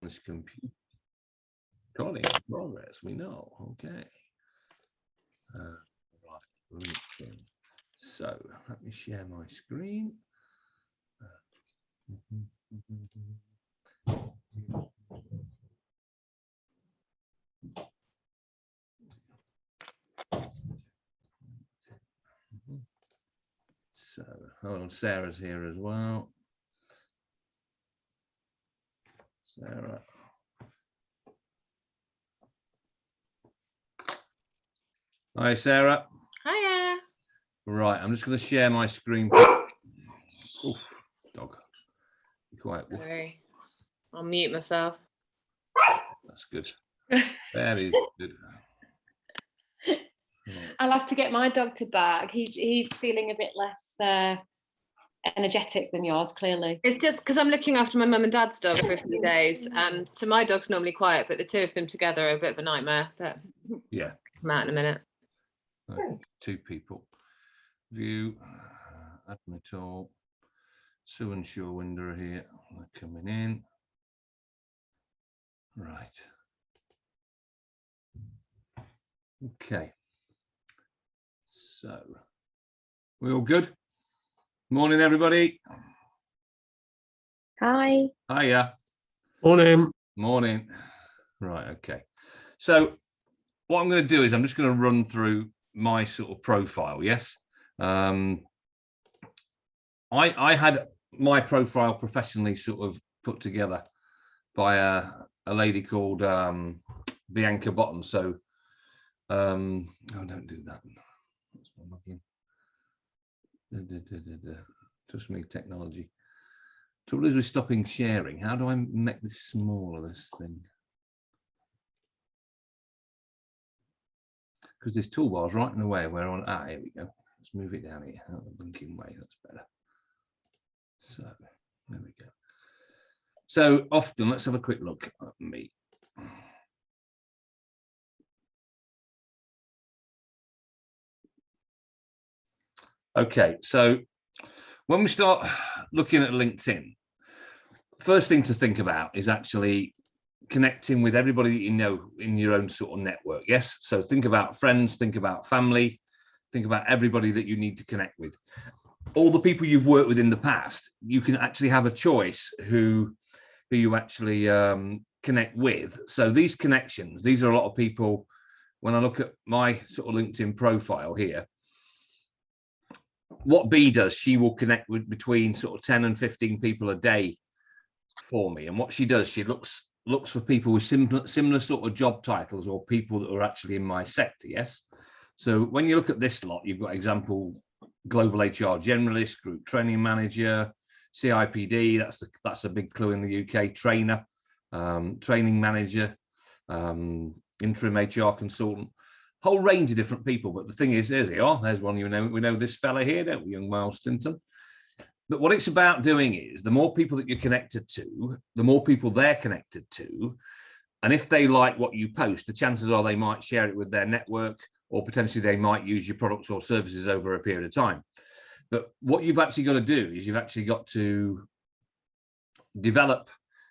This computer. Recording progress, we know. Okay. Right. LinkedIn. So let me share my screen. So hold on, Sarah's here as well. Sarah. Hi, Sarah. Hiya. Right, I'm just going to share my screen. Oof, dog. Be quiet. Sorry. I'll mute myself. That's good. Very good. I'll have to get my dog to bark. He's feeling a bit less energetic than yours, clearly. It's just because I'm looking after my mum and dad's dog for a few days, and so my dog's normally quiet, but the two of them together are a bit of a nightmare. But yeah, come out in a minute. Right, 2 people. View, admin tool. Sue and Shawwinder are here. They're coming in. Right. Okay. So, we all good? Morning, everybody. Hi. Hiya. Morning. Morning. Right, okay. So what I'm going to do is I'm just going to run through my sort of profile, yes? I had my profile professionally sort of put together by a lady called Bianca Bottom. So, oh, don't do that. That's my login. Trust me, technology. Trouble is with stopping sharing. How do I make this smaller, this thing? Because this toolbar's right in the way. We're on. Ah, here we go. Let's move it down here. Out the blinking way. That's better. So there we go. So often, let's have a quick look at me. Okay, so when we start looking at LinkedIn, first thing to think about is actually connecting with everybody that you know in your own sort of network. Yes. So think about friends, think about family, think about everybody that you need to connect with. All the people you've worked with in the past, you can actually have a choice who you actually connect with. So these connections, these are a lot of people. When I look at my sort of LinkedIn profile here, what B does, she will connect with between sort of 10 and 15 people a day for me. And what she does, she looks for people with similar sort of job titles or people that are actually in my sector. Yes. So when you look at this lot, you've got example global HR generalist, group training manager, CIPD. That's a big clue in the UK. Trainer, training manager, interim HR consultant. Whole range of different people. But the thing is, there's one you know. We know this fella here, don't we, young Miles Stinton? But what it's about doing is the more people that you're connected to, the more people they're connected to. And if they like what you post, the chances are they might share it with their network, or potentially they might use your products or services over a period of time. But what you've actually got to do is you've actually got to develop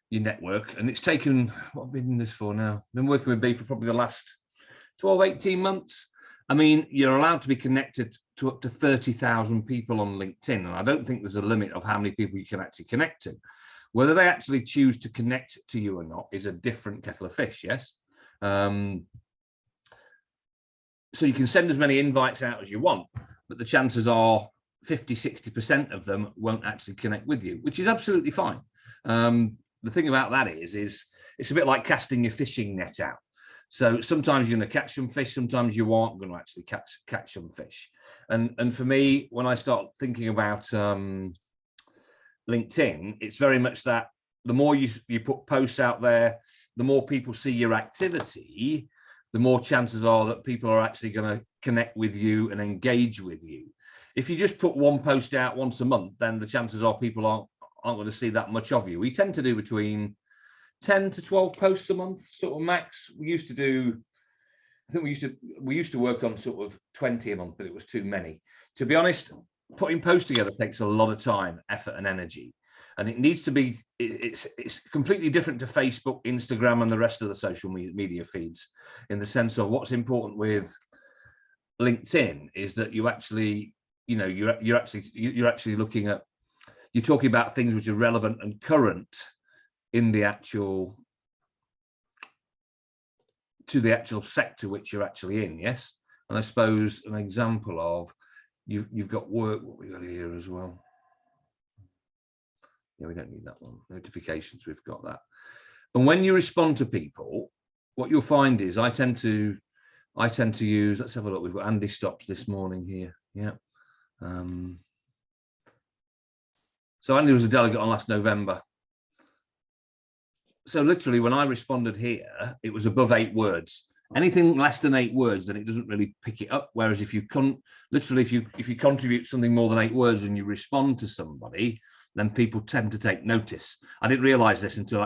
your network. And it's taken, what I've been doing this for now? I've been working with B for probably the last 12, 18 months. I mean, you're allowed to be connected to up to 30,000 people on LinkedIn. And I don't think there's a limit of how many people you can actually connect to. Whether they actually choose to connect to you or not is a different kettle of fish, yes? So you can send as many invites out as you want, but the chances are 50, 60% of them won't actually connect with you, which is absolutely fine. The thing about that is it's a bit like casting your fishing net out. So sometimes you're going to catch some fish, sometimes you aren't going to actually catch some fish. And for me, when I start thinking about LinkedIn, it's very much that the more you put posts out there, the more people see your activity, the more chances are that people are actually going to connect with you and engage with you. If you just put one post out once a month, then the chances are people aren't going to see that much of you. We tend to do between 10 to 12 posts a month, sort of max. We used to do, I think we used to work on sort of 20 a month, but it was too many. To be honest, putting posts together takes a lot of time, effort and energy. And it needs to be, it's completely different to Facebook, Instagram, and the rest of the social media feeds, in the sense of what's important with LinkedIn is that you actually, you know, you're actually looking at, you're talking about things which are relevant and current in the actual, to the actual sector which you're actually in. Yes. And I suppose an example of, you've got work, what we got here as well. Yeah, we don't need that one. Notifications, we've got that. And when you respond to people, what you'll find is I tend to use, let's have a look. We've got Andy Stops this morning here. Yeah. So Andy was a delegate on last November. So literally when I responded here, it was above 8 words. Anything less than 8 words, then it doesn't really pick it up. Whereas if you literally, if you contribute something more than 8 words and you respond to somebody, then people tend to take notice. I didn't realize this until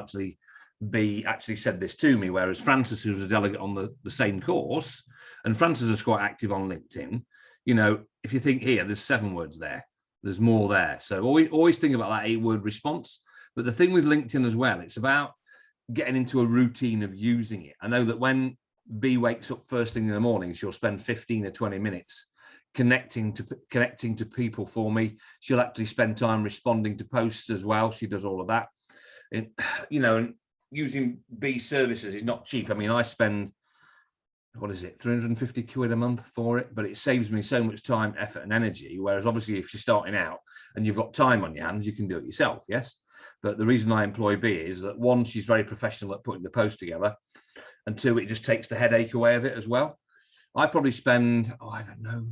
B actually said this to me, whereas Francis, who's a delegate on the same course, and Francis is quite active on LinkedIn, you know, if you think here, there's 7 words there, there's more there. So always think about that 8-word response. But the thing with LinkedIn as well, it's about getting into a routine of using it. I know that when B wakes up first thing in the morning, she'll spend 15 or 20 minutes connecting to people for me. She'll actually spend time responding to posts as well. She does all of that. You know, and using B services is not cheap. I mean, I spend, what is it, 350 quid a month for it, but it saves me so much time, effort, and energy. Whereas obviously if you're starting out and you've got time on your hands, you can do it yourself. Yes. But the reason I employ B is that 1, she's very professional at putting the post together, and 2, it just takes the headache away of it as well. I probably spend, I don't know,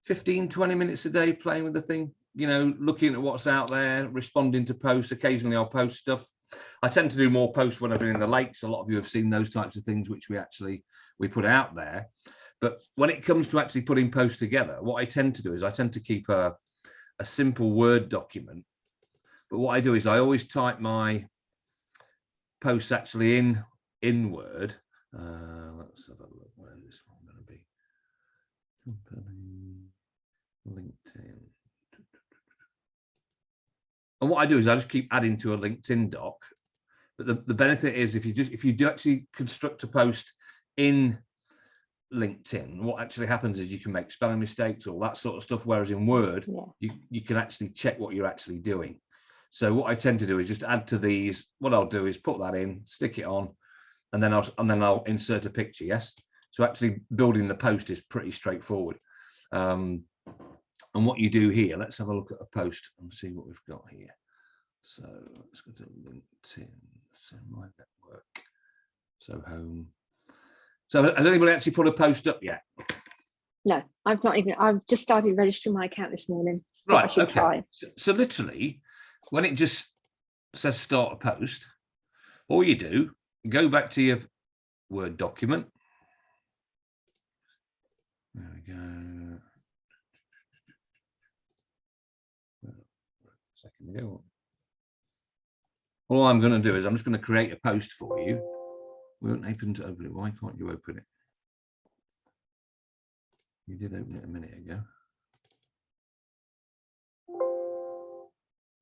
15, 20 minutes a day playing with the thing, you know, looking at what's out there, responding to posts. Occasionally I'll post stuff. I tend to do more posts when I've been in the lakes. A lot of you have seen those types of things, which we put out there. But when it comes to actually putting posts together, what I tend to do is I tend to keep a simple Word document. But what I do is I always type my posts actually in Word. Let's have a look where this one going to be. LinkedIn. And what I do is I just keep adding to a LinkedIn doc. But the benefit is if you do actually construct a post in LinkedIn, what actually happens is you can make spelling mistakes, all that sort of stuff. Whereas in Word, you can actually check what you're actually doing. So what I tend to do is just add to these. What I'll do is put that in, stick it on, and then I'll insert a picture. Yes. So actually building the post is pretty straightforward. And what you do here, let's have a look at a post and see what we've got here. So let's go to LinkedIn. So my network. So home. So has anybody actually put a post up yet? No, I've just started registering my account this morning. Right. I should try. So literally, when it just says start a post, all you do, go back to your Word document. There we go. A second ago. All I'm going to do is I'm just going to create a post for you. We won't open to open it. Why can't you open it? You did open it a minute ago.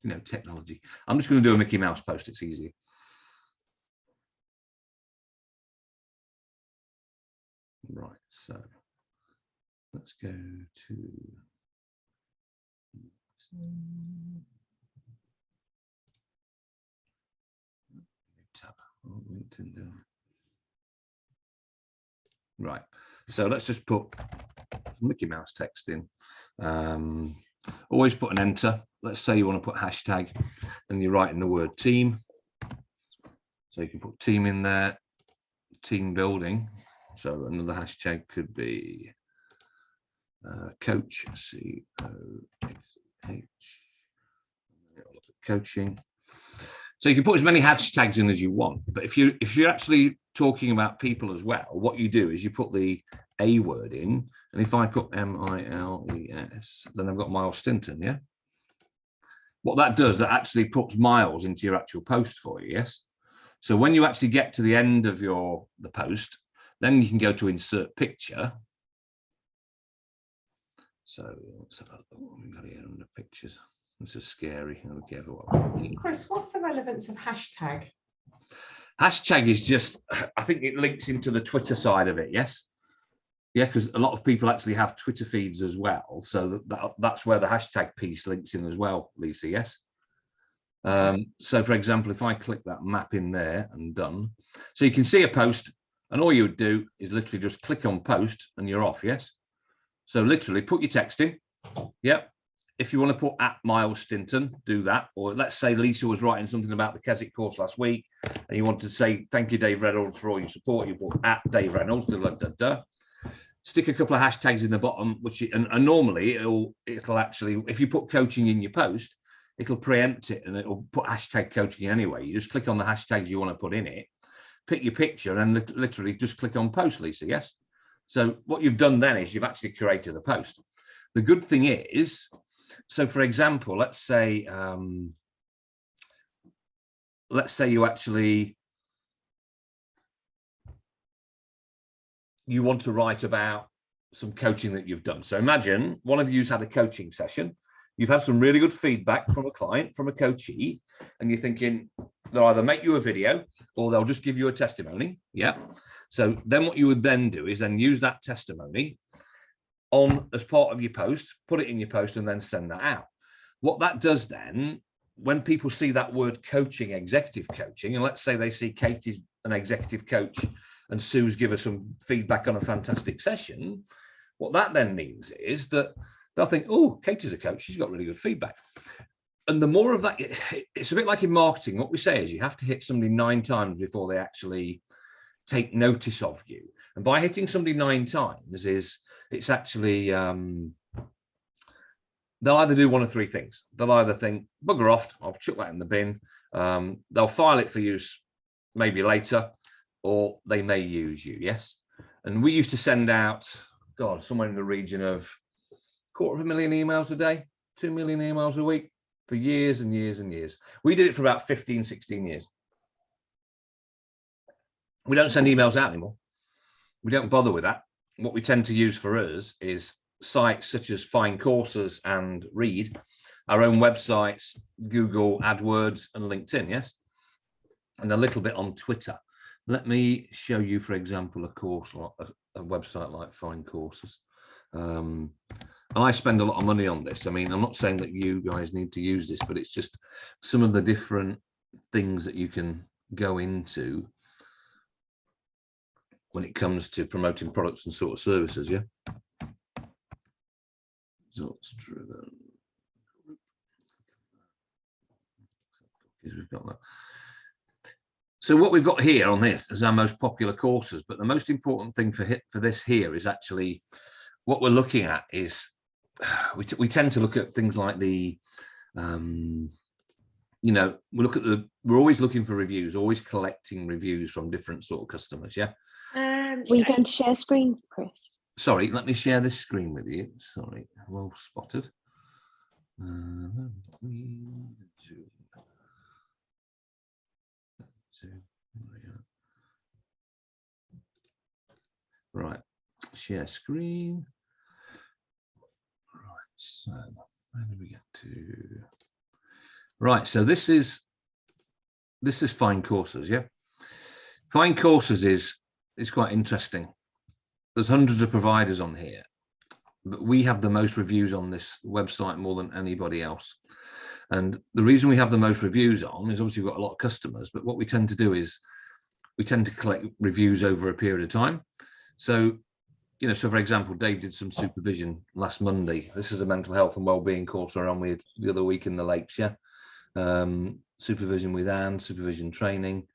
You know, technology. I'm just going to do a Mickey Mouse post. It's easier. Right. So let's go to tab. Oh, LinkedIn down. Right. So let's just put some Mickey Mouse text in. Always put an enter. Let's say you want to put hashtag and you're writing the word team. So you can put team in there, team building. So another hashtag could be coach, C-O-H, coaching. So you can put as many hashtags in as you want, but if you're actually talking about people as well, what you do is you put the A word in, and if I put M-I-L-E-S, then I've got Miles Stinton, yeah? What that does, that actually puts Miles into your actual post for you, yes? So when you actually get to the end of the post, then you can go to insert picture. So let's have a look what we've got here under pictures. This is scary. Okay, Chris, what's the relevance of hashtag? Hashtag is just, I think it links into the Twitter side of it. Yes. Yeah, because a lot of people actually have Twitter feeds as well. So that's where the hashtag piece links in as well, Lisa. Yes. So for example, if I click that map in there and done, so you can see a post, and all you would do is literally just click on post and you're off. Yes. So literally put your text in. Yep. If you want to put @Miles Stinton, do that. Or let's say Lisa was writing something about the Keswick course last week, and you want to say, thank you, Dave Reynolds, for all your support. You put @Dave Reynolds, stick a couple of hashtags in the bottom, which and normally it'll actually, if you put coaching in your post, it'll preempt it and it'll put hashtag coaching anyway. You just click on the hashtags you want to put in it, pick your picture, and literally just click on post, Lisa. Yes. So what you've done then is you've actually created a post. The good thing is, so for example, let's say you want to write about some coaching that you've done. So imagine one of you's had a coaching session. You've had some really good feedback from a client, from a coachee, and you're thinking they'll either make you a video or they'll just give you a testimony. Yeah. So then what you would then do is then use that testimony on as part of your post, put it in your post, and then send that out. What that does then, when people see that word coaching, executive coaching, and let's say they see Katie's an executive coach and Sue's give us some feedback on a fantastic session, what that then means is that they'll think, oh, Katie's a coach, she's got really good feedback. And the more of that, it's a bit like in marketing. What we say is you have to hit somebody 9 times before they actually take notice of you. And by hitting somebody 9 times it's actually, they'll either do one of 3 things. They'll either think, bugger off, I'll chuck that in the bin. They'll file it for use maybe later, or they may use you. Yes. And we used to send out, God, somewhere in the region of 250,000 emails a day, 2 million emails a week for years and years and years. We did it for about 15, 16 years. We don't send emails out anymore. We don't bother with that. What we tend to use for us is sites such as Find Courses and Read, our own websites, Google, AdWords, and LinkedIn. Yes. And a little bit on Twitter. Let me show you, for example, a course, a website like Find Courses. I spend a lot of money on this. I mean, I'm not saying that you guys need to use this, but it's just some of the different things that you can go into when it comes to promoting products and sort of services. Yeah. Results driven. We've got that. So what we've got here on this is our most popular courses, but the most important thing for this here is actually what we're looking at is we tend to look at things like the we're always looking for reviews, always collecting reviews from different sort of customers. Yeah. Were you going to share screen, Chris? Sorry, let me share this screen with you. Sorry, well spotted. Right, share screen. Right, so where do we get to? Right, so this is Find Courses. Yeah, Find Courses is quite interesting. There's hundreds of providers on here, but we have the most reviews on this website more than anybody else. And the reason we have the most reviews on is obviously we've got a lot of customers, but what we tend to do is we tend to collect reviews over a period of time. So, so for example, Dave did some supervision last Monday. This is a mental health and wellbeing course we're on with the other week in the Lakes. Yeah. Supervision with Anne, supervision training,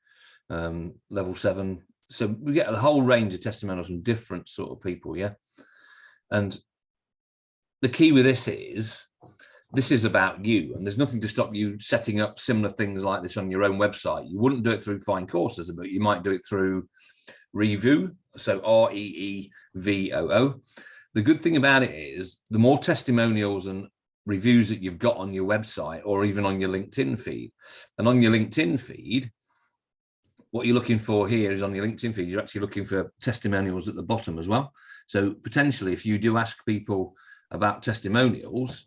level 7. So we get a whole range of testimonials from different sort of people. Yeah. And the key with this is about you, and there's nothing to stop you setting up similar things like this on your own website. You wouldn't do it through Find Courses, but you might do it through Reevoo, so REEVOO. The good thing about it is the more testimonials and reviews that you've got on your website or even on your LinkedIn feed. And on your LinkedIn feed, what you're looking for here is on your LinkedIn feed, you're actually looking for testimonials at the bottom as well. So potentially if you do ask people about testimonials,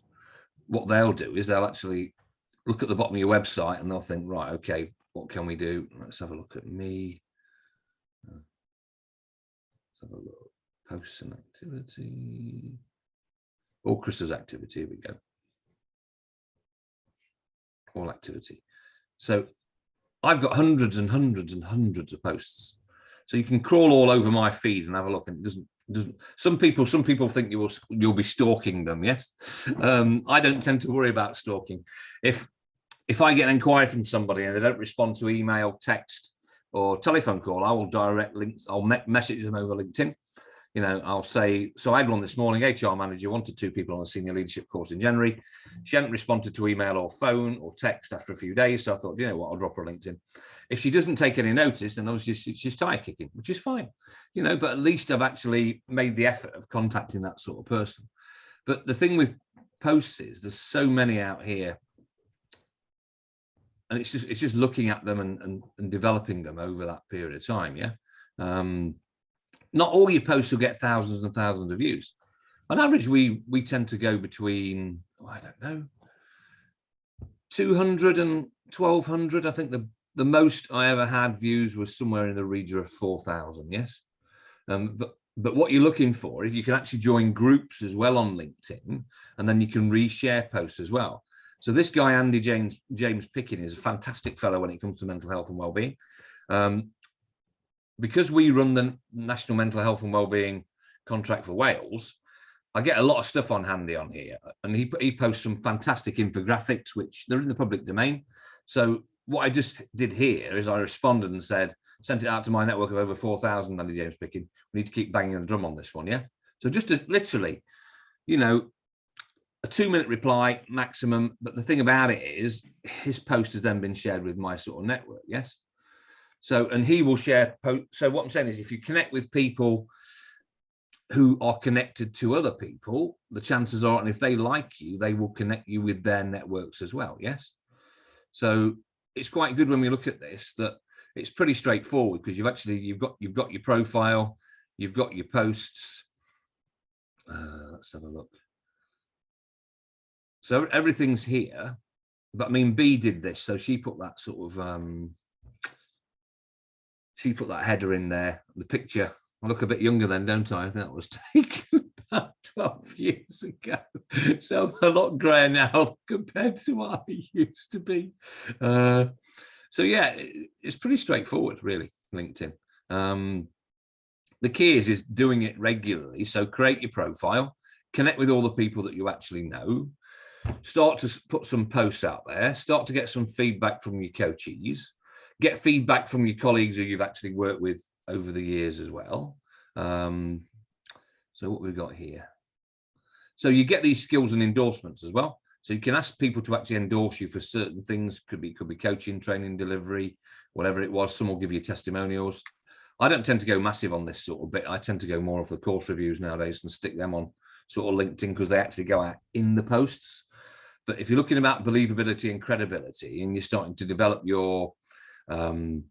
what they'll do is they'll actually look at the bottom of your website and they'll think, right, okay, what can we do? Let's have a look at me. Let's have a look. Posts and activity. All Chris's activity. Here we go. All activity. So I've got hundreds and hundreds and hundreds of posts. So you can crawl all over my feed and have a look, and it doesn't. Some people think you'll be stalking them. Yes, I don't tend to worry about stalking. If I get an inquiry from somebody and they don't respond to email, text, or telephone call, I will direct links. I'll message them over LinkedIn. You know, I'll say, so I had one this morning, HR manager wanted 2 people on a senior leadership course in January. She hadn't responded to email or phone or text after a few days. So I thought, you know what, I'll drop her a LinkedIn. If she doesn't take any notice, then obviously she's tire kicking, which is fine, you know, but at least I've actually made the effort of contacting that sort of person. But the thing with posts is there's so many out here, and it's just looking at them and developing them over that period of time. Yeah. Not all your posts will get thousands and thousands of views. On average, we tend to go between, I don't know, 200 and 1,200. I think the most I ever had views was somewhere in the region of 4,000. Yes. But what you're looking for, if you can actually join groups as well on LinkedIn, and then you can reshare posts as well. So this guy, Andy James Pickin, is a fantastic fellow when it comes to mental health and wellbeing. Because we run the National Mental Health and Wellbeing contract for Wales, I get a lot of stuff on Handy on here, and he posts some fantastic infographics, which they're in the public domain. So what I just did here is I responded and said, sent it out to my network of over 4,000, Andy James Pickin. We need to keep banging the drum on this one, yeah? So just literally, you know, a 2-minute reply maximum. But the thing about it is his post has then been shared with my sort of network, yes? So, and he will share. So what I'm saying is if you connect with people who are connected to other people, the chances are, and if they like you, they will connect you with their networks as well. Yes. So it's quite good when we look at this, that it's pretty straightforward, because you've got your profile, you've got your posts. Let's have a look. So everything's here, but I mean, B did this. So she put that sort of, she put that header in there. The picture, I look a bit younger then, don't I? I think that was taken about 12 years ago. So I'm a lot grayer now compared to what I used to be. So yeah, it's pretty straightforward, really, LinkedIn. The key is doing it regularly. So create your profile, connect with all the people that you actually know, start to put some posts out there, start to get some feedback from your coachees, get feedback from your colleagues who you've actually worked with over the years as well. So what we've got here. So you get these skills and endorsements as well. So you can ask people to actually endorse you for certain things. Could be coaching, training, delivery, whatever it was. Some will give you testimonials. I don't tend to go massive on this sort of bit. I tend to go more of the course reviews nowadays and stick them on sort of LinkedIn, because they actually go out in the posts. But if you're looking about believability and credibility, and you're starting to develop your LinkedIn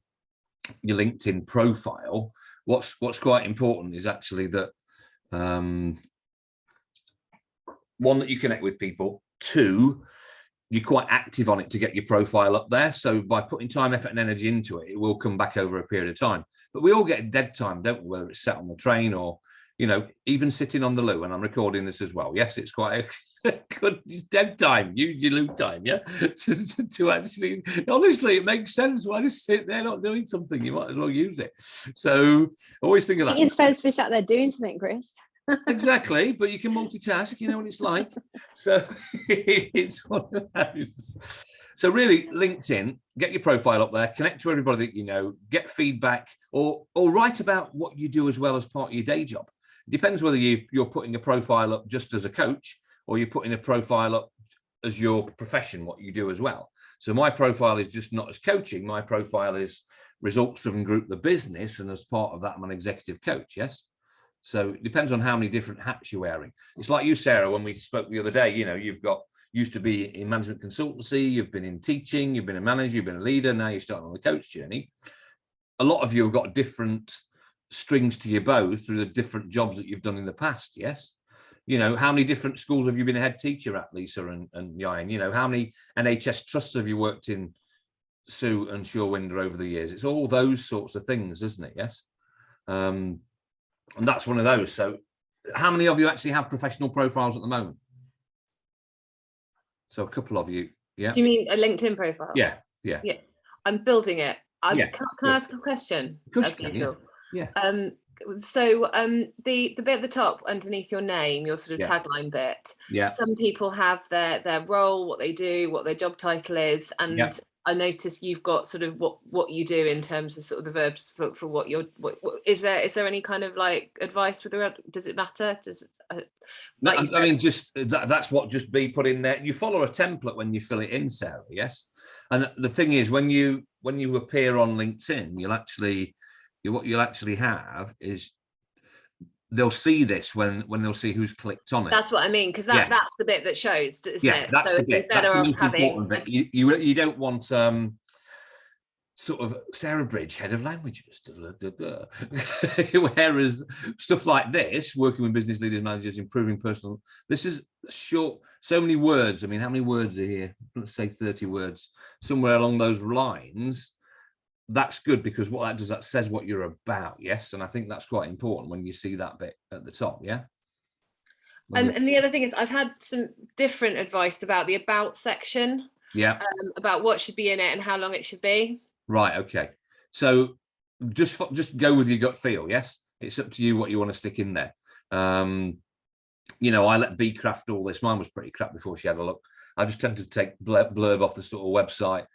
profile, what's quite important is actually that one, that you connect with people. 2, you're quite active on it to get your profile up there. So by putting time, effort, and energy into it, it will come back over a period of time. But we all get dead time, don't we? Whether it's sat on the train or, you know, even sitting on the loo. And I'm recording this as well. Yes, it's quite good. It's dead time. Use your loo time, yeah. to actually, honestly, it makes sense. Why just sit there not doing something? You might as well use it. So always think of that. You're supposed to be sat there doing something, Chris. Exactly, but you can multitask, you know what it's like. So it's one of those. So really, LinkedIn, get your profile up there, connect to everybody that you know, get feedback, or write about what you do as well as part of your day job. It depends whether you're putting a profile up just as a coach, or you're putting a profile up as your profession, what you do as well. So my profile is just not as coaching. My profile is results-driven group, the business, and as part of that, I'm an executive coach, yes? So it depends on how many different hats you're wearing. It's like you, Sarah, when we spoke the other day, you know, you've got used to be in management consultancy, you've been in teaching, you've been a manager, you've been a leader, now you're starting on the coach journey. A lot of you have got different strings to your bow through the different jobs that you've done in the past, yes? You know, how many different schools have you been a head teacher at, Lisa and Yain? You know, how many NHS trusts have you worked in, Sue and Shorewinder, over the years? It's all those sorts of things, isn't it? Yes. And that's one of those. So how many of you actually have professional profiles at the moment? So a couple of you. Yeah. Do you mean a LinkedIn profile? Yeah. I'm building it. Yeah, Can I ask a question? Of course As you can, usual? yeah. So the bit at the top underneath your name, your sort of Yeah. tagline bit, Yeah. some people have their role, what they do, what their job title is, and Yeah. I noticed you've got sort of what you do in terms of sort of the verbs for what you're. What is there any kind of like advice with the? Does it matter? Does No, like I mean, just that's what just be put in there. You follow a template when you fill it in, Sarah. Yes, and the thing is, when you appear on LinkedIn, what you'll actually have is they'll see this when they'll see who's clicked on it. That's what I mean, because that's the bit that shows, isn't it? That's so the bit. That's the most important bit. You don't want sort of Sarah Bridge, head of languages, whereas stuff like this, working with business leaders, managers, improving personal, this is short, so many words. I mean, how many words are here? Let's say 30 words, somewhere along those lines. That's good, because what that does, that says what you're about. Yes. And I think that's quite important when you see that bit at the top. Yeah. And the other thing is, I've had some different advice about the about section. Yeah. About what should be in it and how long it should be. Right. Okay. So just go with your gut feel. Yes. It's up to you what you want to stick in there. You know, I let B craft all this. Mine was pretty crap before she had a look. I just tend to take blurb off the sort of website.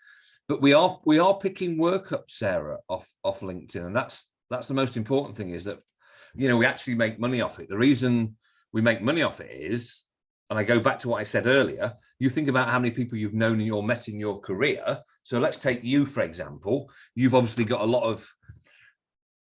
But we are picking work up, Sarah, off LinkedIn, and that's the most important thing, is that, you know, we actually make money off it. The reason we make money off it is, and I go back to what I said earlier, you think about how many people you've known or met in your career. So let's take you, for example. You've obviously got a lot of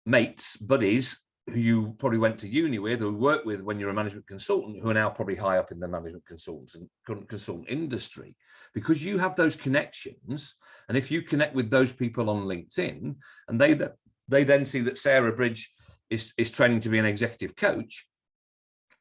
mates, buddies, who you probably went to uni with or worked with when you're a management consultant, who are now probably high up in the management consultant industry, because you have those connections. And if you connect with those people on LinkedIn, and they then see that Sarah Bridge is training to be an executive coach,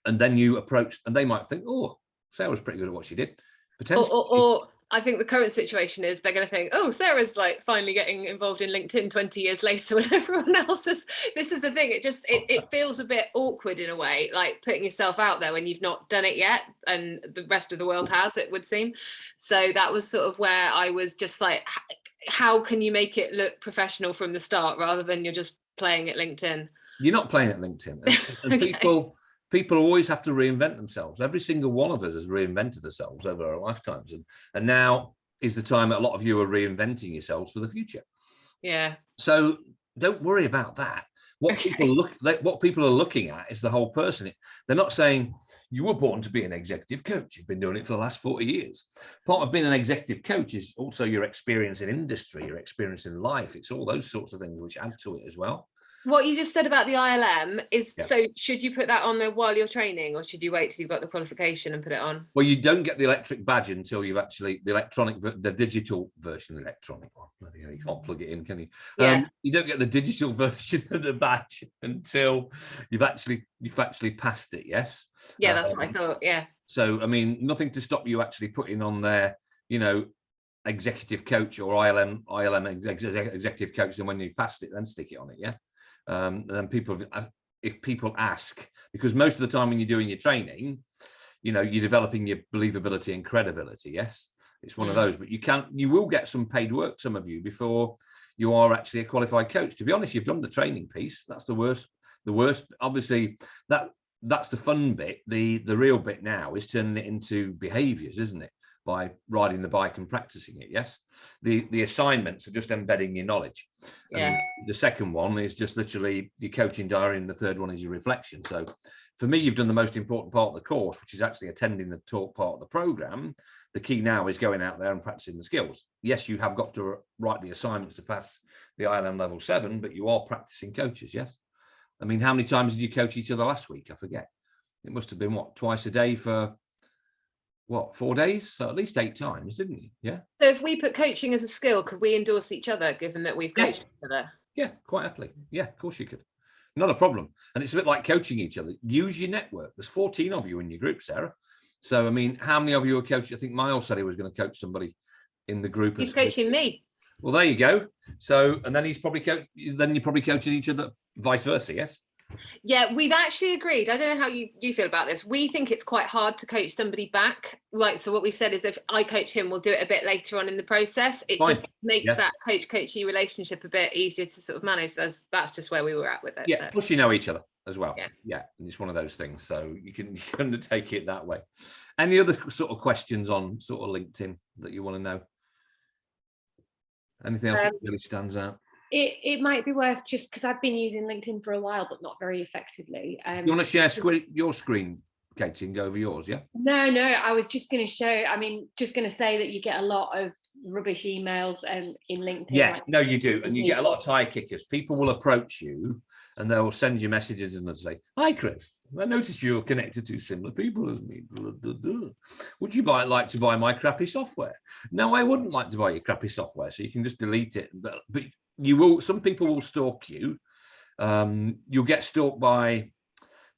and then you approach, and they might think, oh, Sarah's pretty good at what she did. Potentially. Or I think the current situation is they're going to think, oh, Sarah's like finally getting involved in LinkedIn 20 years later when everyone else is. This is the thing. It feels a bit awkward in a way, like putting yourself out there when you've not done it yet, and the rest of the world has, it would seem. So that was sort of where I was just like, how can you make it look professional from the start rather than you're just playing at LinkedIn? You're not playing at LinkedIn. And Okay. People always have to reinvent themselves. Every single one of us has reinvented ourselves over our lifetimes. And now is the time that a lot of you are reinventing yourselves for the future. Yeah. So don't worry about that. What people are looking at is the whole person. They're not saying you were born to be an executive coach. You've been doing it for the last 40 years. Part of being an executive coach is also your experience in industry, your experience in life. It's all those sorts of things which add to it as well. What you just said about the ILM is, Yeah. so should you put that on there while you're training, or should you wait till you've got the qualification and put it on? Well, you don't get the electric badge until you've actually, the digital version, electronic one. Bloody hell, you can't plug it in, can you? Yeah. You don't get the digital version of the badge until you've actually passed it. Yes. Yeah, that's what I thought. Yeah. So, I mean, nothing to stop you actually putting on there, you know, executive coach or ILM executive coach. Then when you've passed it, then stick it on it. Yeah. And then if people ask, because most of the time when you're doing your training, you know, you're developing your believability and credibility. Yes, it's one of those, but you will get some paid work, some of you, before you are actually a qualified coach. To be honest, you've done the training piece. That's the worst. Obviously, that's the fun bit. The real bit now is turning it into behaviors, isn't it? By riding the bike and practicing it. Yes. The assignments are just embedding your knowledge. Yeah. And the second one is just literally your coaching diary, and the third one is your reflection. So for me, you've done the most important part of the course, which is actually attending the talk part of the program. The key now is going out there and practicing the skills. Yes, you have got to write the assignments to pass the ILM level 7, but you are practicing coaches. Yes. I mean, how many times did you coach each other last week? I forget. It must have been twice a day for 4 days? So at least 8 times, didn't you? Yeah. So if we put coaching as a skill, could we endorse each other, given that we've coached each other? Yeah, quite happily. Yeah, of course you could. not a problem. And it's a bit like coaching each other. Use your network. There's 14 of you in your group, Sarah. So, I mean, how many of you are coaching? I think Miles said he was going to coach somebody in the group. He's coaching me. Well, there you go. So, and then he's probably then you're probably coaching each other, vice versa. Yes. Yeah, we've actually agreed. I don't know how you feel about this. We think it's quite hard to coach somebody back. Like, so what we've said is if I coach him, we'll do it a bit later on in the process. It Fine. just makes that coach-coachy relationship a bit easier to sort of manage. That's just where we were at with it. Yeah, plus you know each other as well. Yeah. And it's one of those things. So you can undertake it that way. Any other sort of questions on sort of LinkedIn that you want to know? Anything else that really stands out? It might be worth, just because I've been using LinkedIn for a while, but not very effectively. You want to share your screen, Katie, and go over yours, yeah? No, I was just going to say that you get a lot of rubbish emails in LinkedIn. Yeah, like, no, you do. And you get a lot of tire kickers. People will approach you and they'll send you messages and they'll say, "Hi, Chris, I noticed you're connected to similar people as me. Would you like to buy my crappy software?" No, I wouldn't like to buy your crappy software. So you can just delete it. But you will. Some people will stalk you. You'll get stalked by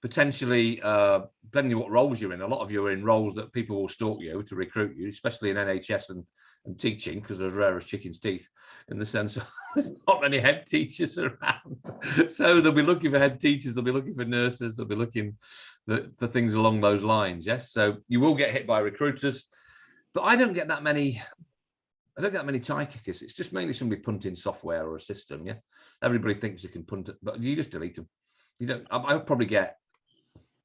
potentially, depending on what roles you're in. A lot of you are in roles that people will stalk you to recruit you, especially in NHS and teaching, because they're rare as chicken's teeth, in the sense of there's not many head teachers around. So they'll be looking for head teachers, they'll be looking for nurses, they'll be looking for things along those lines. Yes, so you will get hit by recruiters, but I don't get that many. I don't get that many tie kickers. It's just mainly somebody punting software or a system. Yeah, everybody thinks they can punt it, but you just delete them. You don't. I'll probably get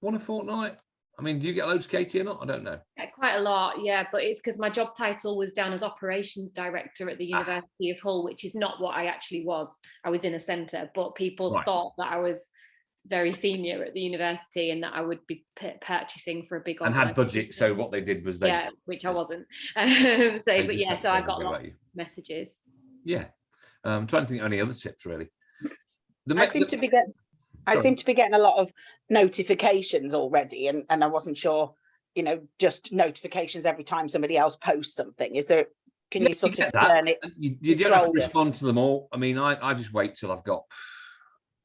one a fortnight. I mean, do you get loads, Katie, or not? I don't know. Yeah, quite a lot, yeah, but it's because my job title was down as operations director at the University of Hull, which is not what I actually was. I was in a centre, but people thought that I was very senior at the university and that I would be purchasing for a big and had budget. So what they did was which I wasn't. So I got lots of messages. Yeah, I'm trying to think of any other tips really. I seem to be getting a lot of notifications already, and I wasn't sure, just notifications every time somebody else posts something. Is there? Can you sort of learn it? You don't have to respond to them all. I mean, I just wait till I've got.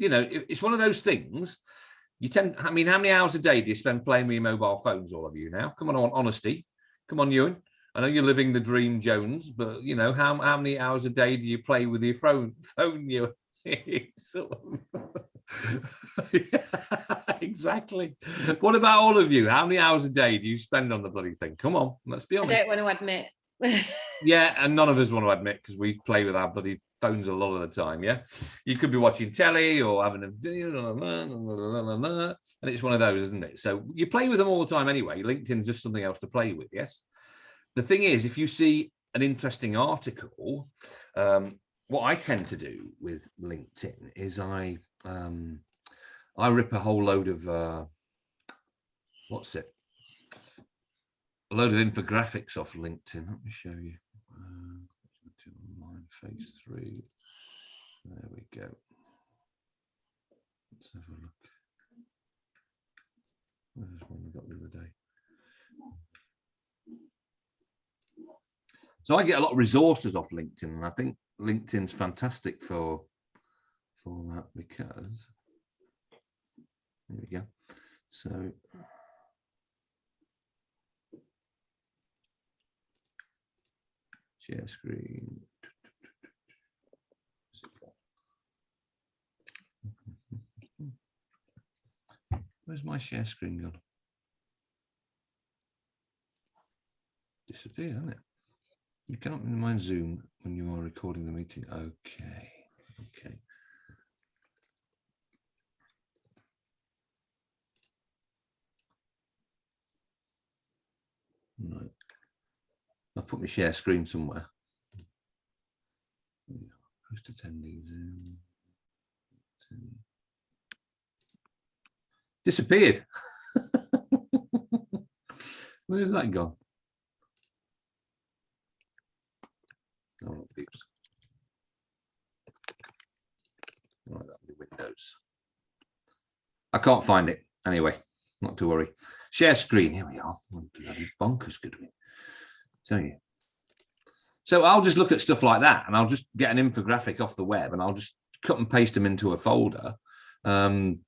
It's one of those things. How many hours a day do you spend playing with your mobile phones, all of you now? Come on, honesty. Come on, Ewan. I know you're living the dream, Jones, but how many hours a day do you play with your phone, Ewan? Exactly. What about all of you? How many hours a day do you spend on the bloody thing? Come on, let's be honest. I don't want to admit. Yeah, and none of us want to admit, because we play with our bloody phones a lot of the time. Yeah, you could be watching telly or having a and it's one of those, isn't it? So you play with them all the time anyway. LinkedIn's just something else to play with. Yes. The thing is, if you see an interesting article, what I tend to do with LinkedIn is I rip a whole load of a load of infographics off LinkedIn. Let me show you. Online phase 3. There we go. Let's have a look. There's one we got the other day. So I get a lot of resources off LinkedIn, and I think LinkedIn's fantastic for that, because there we go. So share screen. Where's my share screen gone? Disappear, hasn't it? You cannot minimize Zoom when you are recording the meeting. Okay. Right. I'll put my share screen somewhere. Host attending Zoom. Disappeared. Where's that gone? Oh, peeps. Right, that'll be Windows. I can't find it. Anyway, not to worry. Share screen. Here we are. Bloody bonkers, good one. Tell you. So I'll just look at stuff like that, and I'll just get an infographic off the web, and I'll just cut and paste them into a folder. And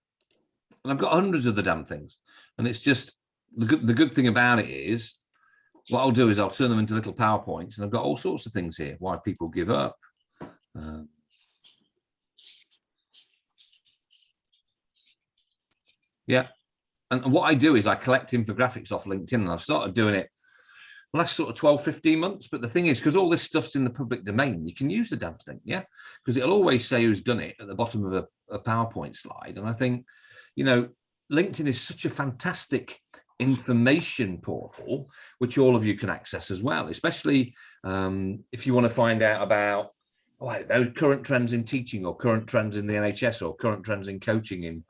I've got hundreds of the damn things. And it's just, the good thing about it is, what I'll do is I'll turn them into little PowerPoints, and I've got all sorts of things here, why people give up. Yeah. And what I do is I collect infographics off LinkedIn, and I've started doing it the last sort of 12, 15 months. But the thing is, because all this stuff's in the public domain, you can use the damn thing, yeah? Because it'll always say who's done it at the bottom of a PowerPoint slide. And I think, you know, LinkedIn is such a fantastic information portal, which all of you can access as well, especially if you want to find out about, oh, I don't know, current trends in teaching, or current trends in the NHS, or current trends in coaching.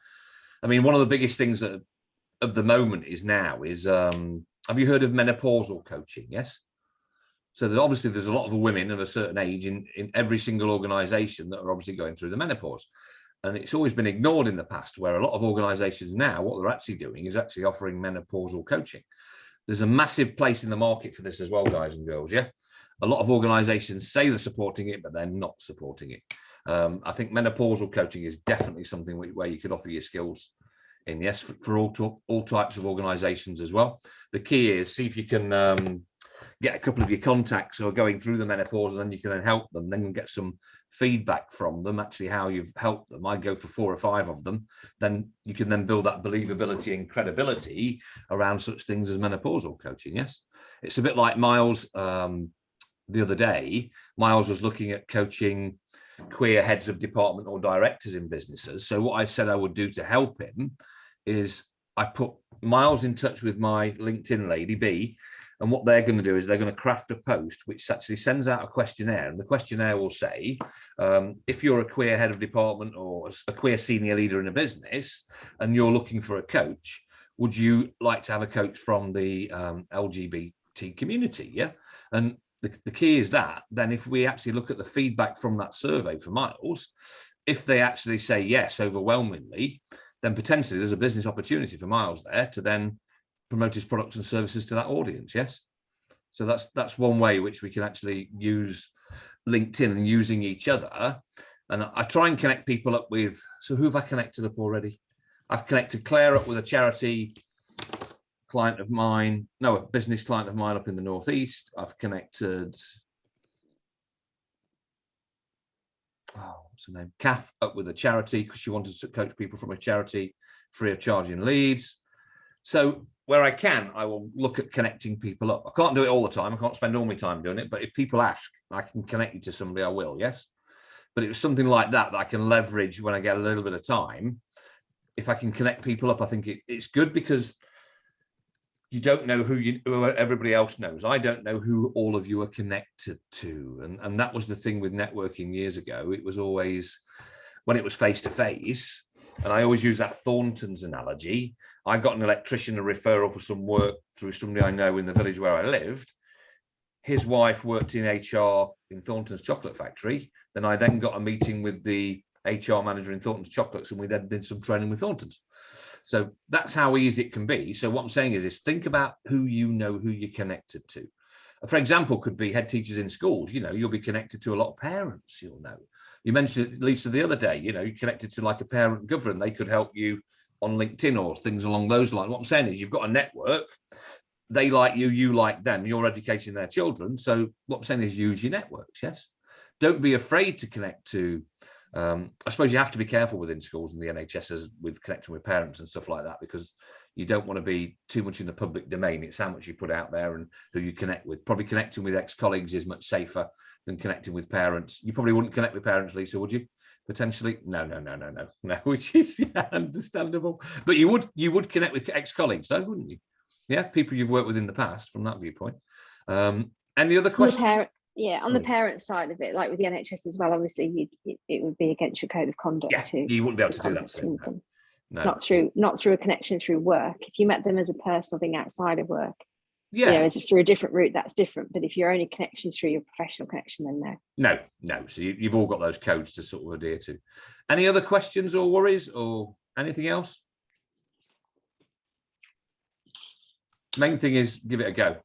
I mean, one of the biggest things that of the moment is have you heard of menopausal coaching? Yes. So that obviously there's a lot of women of a certain age in every single organization that are obviously going through the menopause. And it's always been ignored in the past, where a lot of organizations now, what they're actually doing is actually offering menopausal coaching. There's a massive place in the market for this as well, guys and girls. Yeah. A lot of organizations say they're supporting it, but they're not supporting it. I think menopausal coaching is definitely something where you could offer your skills in, yes, for all types of organizations as well. The key is see if you can get a couple of your contacts who are going through the menopause, and then you can then help them, then get some feedback from them, actually how you've helped them. I go for 4 or 5 of them. Then you can then build that believability and credibility around such things as menopausal coaching. Yes, it's a bit like Miles. The other day, Miles was looking at coaching queer heads of department or directors in businesses. So what I said I would do to help him is I put Miles in touch with my LinkedIn lady, B, and what they're going to do is they're going to craft a post which actually sends out a questionnaire, and the questionnaire will say, if you're a queer head of department or a queer senior leader in a business and you're looking for a coach, would you like to have a coach from the LGBT community? Yeah. And the key is that then if we actually look at the feedback from that survey for Miles, if they actually say yes overwhelmingly, then potentially there's a business opportunity for Miles there to then promote his products and services to that audience. Yes. So that's one way which we can actually use LinkedIn and using each other. And I try and connect people up with, so who have I connected up already? I've connected Claire up with a charity client of mine, no, a business client of mine up in the Northeast. I've connected, what's her name? Kath up with a charity because she wanted to coach people from a charity free of charge in Leeds. So where I can, I will look at connecting people up. I can't do it all the time. I can't spend all my time doing it. But if people ask, I can connect you to somebody, I will, yes. But it was something like that I can leverage when I get a little bit of time. If I can connect people up, I think it's good because you don't know who everybody else knows. I don't know who all of you are connected to. And that was the thing with networking years ago. It was always, when it was face-to-face, and I always use that Thornton's analogy. I got an electrician a referral for some work through somebody I know in the village where I lived. His wife worked in HR in Thornton's chocolate factory. Then I then got a meeting with the HR manager in Thornton's chocolates, and we then did some training with Thornton's. So that's how easy it can be. So what I'm saying is think about who you know, who you're connected to. For example, could be head teachers in schools. You know, you'll be connected to a lot of parents, you'll know. You mentioned it, Lisa, the other day, you know, you're connected to like a parent governor, and they could help you on LinkedIn or things along those lines. What I'm saying is you've got a network. They like you, you like them, you're educating their children. So what I'm saying is use your networks, yes? Don't be afraid to connect to, I suppose you have to be careful within schools and the NHS with connecting with parents and stuff like that, because you don't want to be too much in the public domain. It's how much you put out there and who you connect with. Probably connecting with ex-colleagues is much safer than connecting with parents. You probably wouldn't connect with parents, Lisa, would you? Potentially? No, which is understandable. But you would connect with ex-colleagues, though, wouldn't you? Yeah, people you've worked with in the past from that viewpoint. Any other questions? On the parent side of it, like with the NHS as well, obviously it would be against your code of conduct. Yeah, you wouldn't be able to do that. No. Not through a connection through work. If you met them as a personal thing outside of work, yeah, you know, as through a different route, that's different. But if you're only connections through your professional connection, then no. No. So you've all got those codes to sort of adhere to. Any other questions or worries or anything else? Main thing is give it a go.